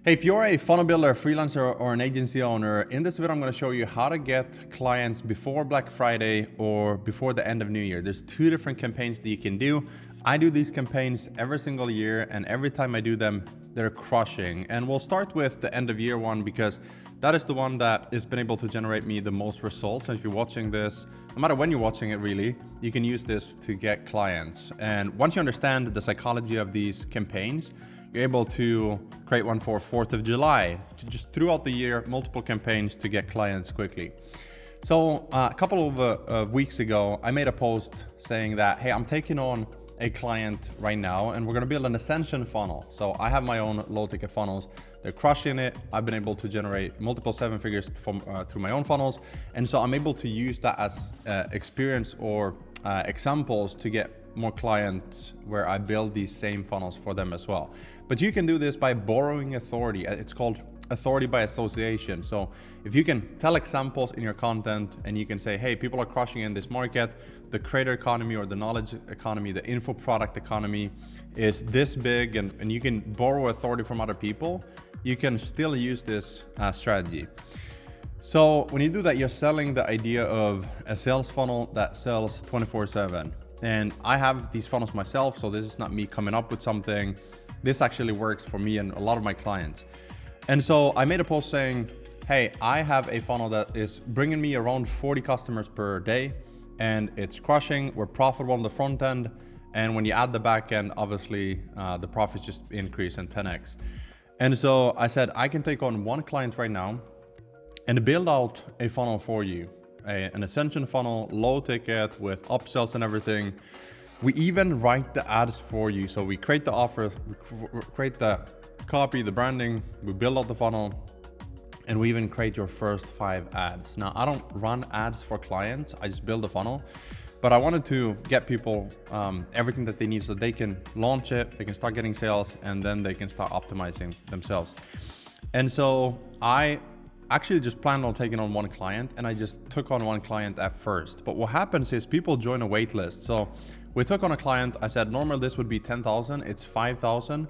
Hey, if you're a funnel builder, freelancer, or an agency owner, in this video I'm going to show you how to get clients before Black Friday or before the end of New Year. There's two different campaigns that you can do. I do these campaigns every single year, and every time I do them, they're crushing. And we'll start with the end of year one because that is the one that has been able to generate me the most results. And if you're watching this, no matter when you're watching it really, you can use this to get clients. And once you understand the psychology of these campaigns, you're able to create one for 4th of July, to just throughout the year, multiple campaigns to get clients quickly. So a couple of weeks ago, I made a post saying that, hey, I'm taking on a client right now and we're gonna build an ascension funnel. So I have my own low ticket funnels. They're crushing it. I've been able to generate multiple 7 figures from through my own funnels. And so I'm able to use that as experience or examples to get more clients where I build these same funnels for them as well. But you can do this by borrowing authority. It's called authority by association. So if you can tell examples in your content and you can say, hey, people are crushing in this market, the creator economy or the knowledge economy, the info product economy is this big, and you can borrow authority from other people, you can still use this strategy. So when you do that, you're selling the idea of a sales funnel that sells 24/7. And I have these funnels myself, so this is not me coming up with something. This actually works for me and a lot of my clients. And so I made a post saying, hey, I have a funnel that is bringing me around 40 customers per day, and it's crushing. We're profitable on the front end. And when you add the back end, obviously the profits just increase in 10x. And so I said, I can take on one client right now and build out a funnel for you. An ascension funnel, low ticket with upsells and everything. We even write the ads for you. So we create the offer, we create the copy, the branding, we build out the funnel, and we even create your first 5 ads. Now, I don't run ads for clients, I just build a funnel, but I wanted to get people everything that they need so they can launch it, they can start getting sales, and then they can start optimizing themselves. And so I actually just planned on taking on one client, and I just took on one client at first. But what happens is people join a wait list. So we took on a client. I said normally this would be 10,000, it's 5,000,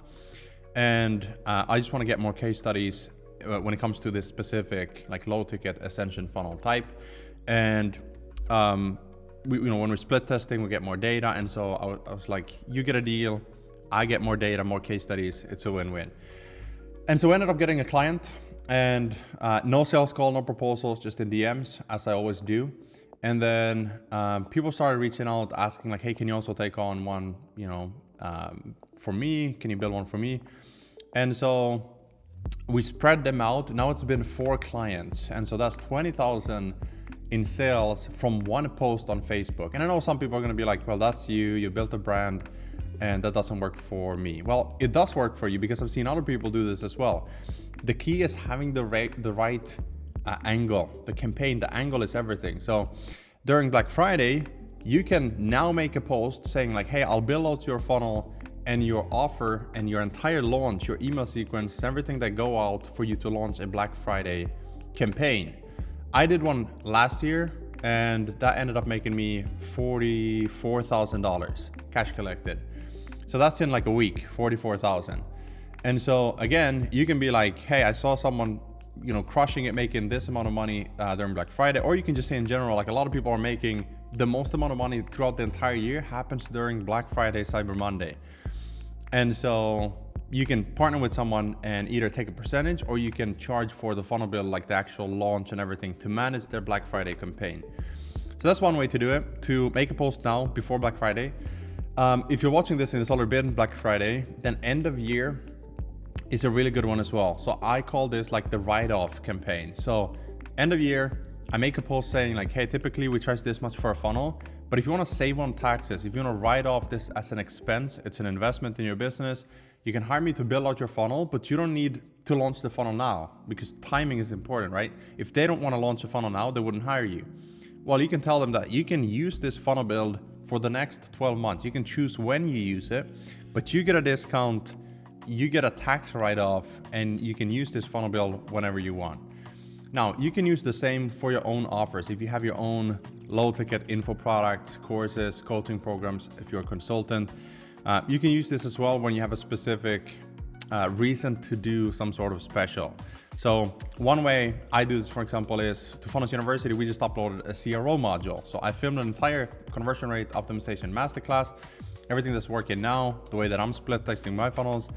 and I just want to get more case studies when it comes to this specific like low ticket ascension funnel type. And when we're split testing, we get more data. And so I was like, you get a deal, I get more data, more case studies. It's a win-win. And so I ended up getting a client. And no sales call, no proposals, just in DMs, as I always do. And then people started reaching out, asking like, hey, can you also take on one, for me? Can you build one for me? And so we spread them out. Now it's been 4 clients. And so that's 20,000 in sales from one post on Facebook. And I know some people are going to be like, well, that's you built a brand and that doesn't work for me. Well, it does work for you because I've seen other people do this as well. The key is having the right angle. The campaign, the angle is everything. So during Black Friday, you can now make a post saying like, hey, I'll build out your funnel and your offer and your entire launch, your email sequence, everything that go out for you to launch a Black Friday campaign. I did one last year and that ended up making me $44,000 cash collected. So that's in like a week, 44,000. And so again, you can be like, hey, I saw someone, crushing it, making this amount of money during Black Friday. Or you can just say in general, like a lot of people are making the most amount of money throughout the entire year happens during Black Friday, Cyber Monday. And so you can partner with someone and either take a percentage or you can charge for the funnel build, like the actual launch and everything to manage their Black Friday campaign. So that's one way to do it, to make a post now before Black Friday. If you're watching this and it's already been Black Friday, then end of year is a really good one as well. So I call this like the write-off campaign. So end of year, I make a post saying like, hey, typically we charge this much for a funnel, but if you want to save on taxes, if you want to write off this as an expense, it's an investment in your business, you can hire me to build out your funnel, but you don't need to launch the funnel now because timing is important, right? If they don't want to launch a funnel now, they wouldn't hire you. Well, you can tell them that you can use this funnel build for the next 12 months. You can choose when you use it, but you get a discount, you get a tax write-off, and you can use this funnel build whenever you want. Now, you can use the same for your own offers. If you have your own low-ticket info products, courses, coaching programs, if you're a consultant, you can use this as well when you have a specific reason to do some sort of special. So one way I do this, for example, is to Funnels University, we just uploaded a CRO module. So I filmed an entire conversion rate optimization masterclass, everything that's working now, the way that I'm split testing my funnels,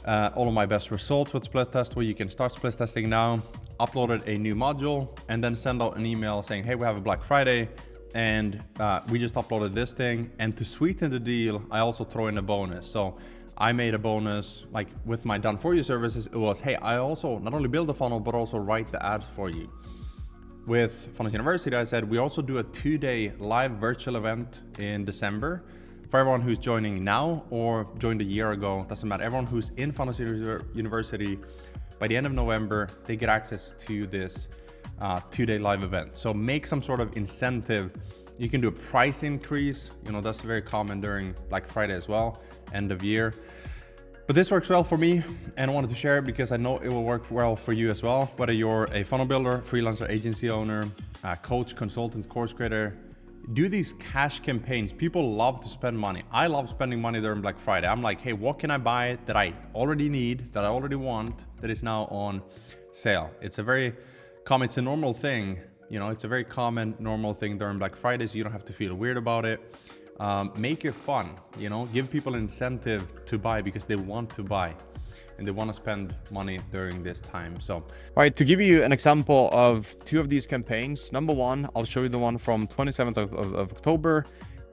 all of my best results with split test, where you can start split testing now, uploaded a new module, and then send out an email saying, hey, we have a Black Friday, and we just uploaded this thing. And to sweeten the deal, I also throw in a bonus. So I made a bonus, like with my done for you services, it was, hey, I also not only build the funnel, but also write the ads for you. With Funnels University, I said, we also do a 2-day live virtual event in December. For everyone who's joining now or joined a year ago, doesn't matter. Everyone who's in Funnels University, by the end of November, they get access to this 2-day live event. So make some sort of incentive. You can do a price increase. You know, that's very common during Black Friday as well, end of year. But this works well for me, and I wanted to share it because I know it will work well for you as well. Whether you're a funnel builder, freelancer, agency owner, coach, consultant, course creator, do these cash campaigns. People love to spend money. I love spending money during Black Friday. I'm like, hey, what can I buy that I already need, that I already want, that is now on sale? It's a very common, it's a normal thing. You know, it's a very common, normal thing during Black Friday, so you don't have to feel weird about it. Make it fun, you know, give people an incentive to buy because they want to buy and they want to spend money during this time. So, all right, to give you an example of 2 of these campaigns, number 1, I'll show you the one from 27th of October.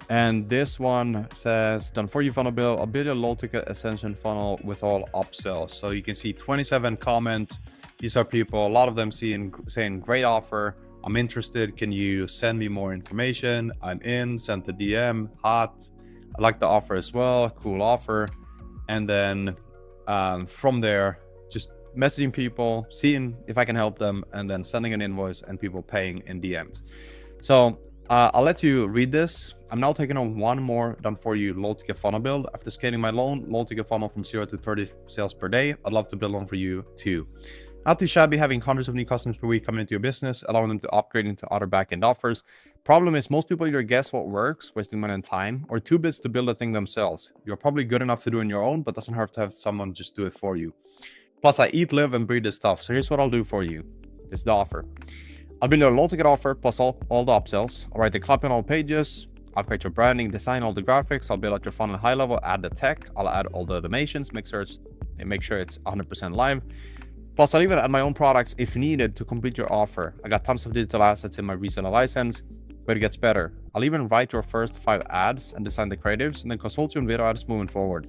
And this one says, done for you funnel build, I'll build a low ticket ascension funnel with all upsells. So you can see 27 comments. These are people, a lot of them saying great offer. I'm interested. Can you send me more information? I'm in, sent the DM, hot. I like the offer as well. Cool offer. And then from there, just messaging people, seeing if I can help them, and then sending an invoice and people paying in DMs. So I'll let you read this. I'm now taking on one more done for you low ticket funnel build. After scaling my low ticket funnel from 0 to 30 sales per day, I'd love to build one for you too. Not too shabby having hundreds of new customers per week coming into your business, allowing them to upgrade into other back-end offers. Problem is, most people either guess what works, wasting money and time, or too busy to build a thing themselves. You're probably good enough to do on your own, but doesn't hurt to have someone just do it for you. Plus, I eat, live, and breathe this stuff. So here's what I'll do for you. This is the offer. I'll build a low ticket offer plus all the upsells. I'll write the copy on all pages. I'll create your branding, design all the graphics. I'll build out your funnel high level, add the tech. I'll add all the automations, make sure it's 100% live. Plus, I'll even add my own products if needed to complete your offer. I got tons of digital assets in my reseller license, but it gets better. I'll even write your first 5 ads and design the creatives, and then consult you on video ads moving forward.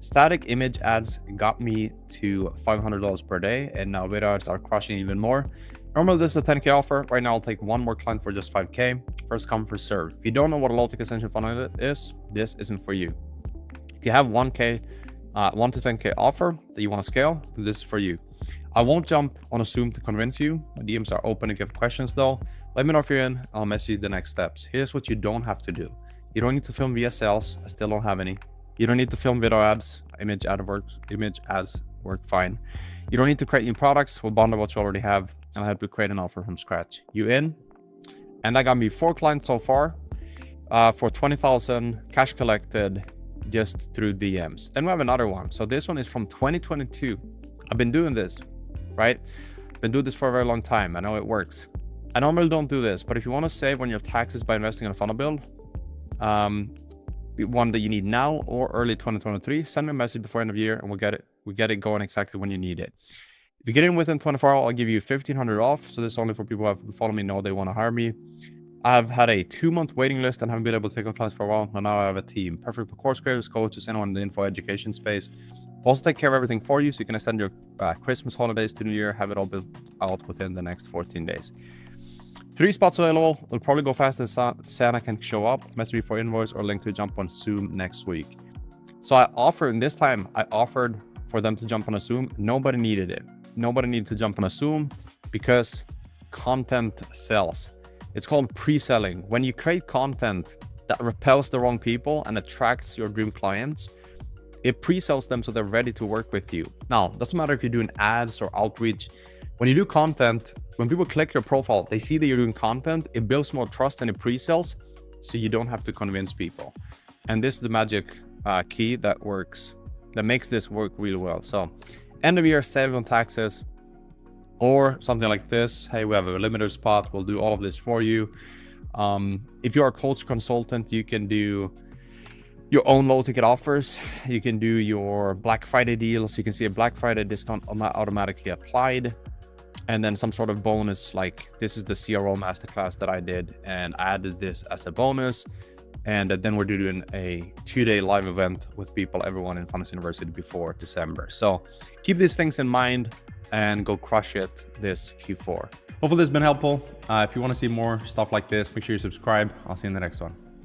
Static image ads got me to $500 per day, and now video ads are crushing even more. Normally, this is a 10K offer. Right now, I'll take one more client for just 5K. First come, first serve. If you don't know what a low ticket ascension funnel is, this isn't for you. If you have 1 to 10K offer that you want to scale, this is for you. I won't jump on a Zoom to convince you. My DMs are open if you have questions though. Let me know if you're in. I'll message you the next steps. Here's what you don't have to do. You don't need to film VSLs. I still don't have any. You don't need to film video ads. Image ads work fine. You don't need to create new products. We'll bundle what you already have, and I'll help you create an offer from scratch. You in? And that got me 4 clients so far for 20,000 cash collected just through DMs. Then we have another one. So this one is from 2022. I've been doing this, right? Been doing this for a very long time. I know it works. I normally don't do this, but if you want to save on your taxes by investing in a funnel build, one that you need now or early 2023, send me a message before end of year and we get it going exactly when you need it. If you get in within 24 hours, I'll give you $1,500 off. So this is only for people who have followed me, know they want to hire me. I've had a 2-month waiting list and haven't been able to take on clients for a while. But now I have a team, perfect for course creators, coaches, anyone in the info education space. Also take care of everything for you so you can extend your Christmas holidays to New Year, have it all built out within the next 14 days. 3 spots available. It'll probably go fast as Santa can show up. Message me for invoice or link to jump on Zoom next week. So I offered for them to jump on a Zoom. Nobody needed it. Nobody needed to jump on a Zoom because content sells. It's called pre-selling. When you create content that repels the wrong people and attracts your dream clients, it pre-sells them so they're ready to work with you. Now, it doesn't matter if you're doing ads or outreach. When you do content, when people click your profile, they see that you're doing content, it builds more trust and it pre-sells, so you don't have to convince people. And this is the magic key that works that makes this work really well. So end of year saving on taxes, or something like this. Hey, we have a limiter spot, we'll do all of this for you. If you're a coach consultant, you can do your own low ticket offers. You can do your Black Friday deals. You can see a Black Friday discount automatically applied, and then some sort of bonus, like this is the CRO masterclass that I did, and I added this as a bonus. And then we're doing a 2-day live event with everyone in Funnels University before December. So keep these things in mind and go crush it this Q4. Hopefully this has been helpful. If you want to see more stuff like this, make sure you subscribe. I'll see you in the next one.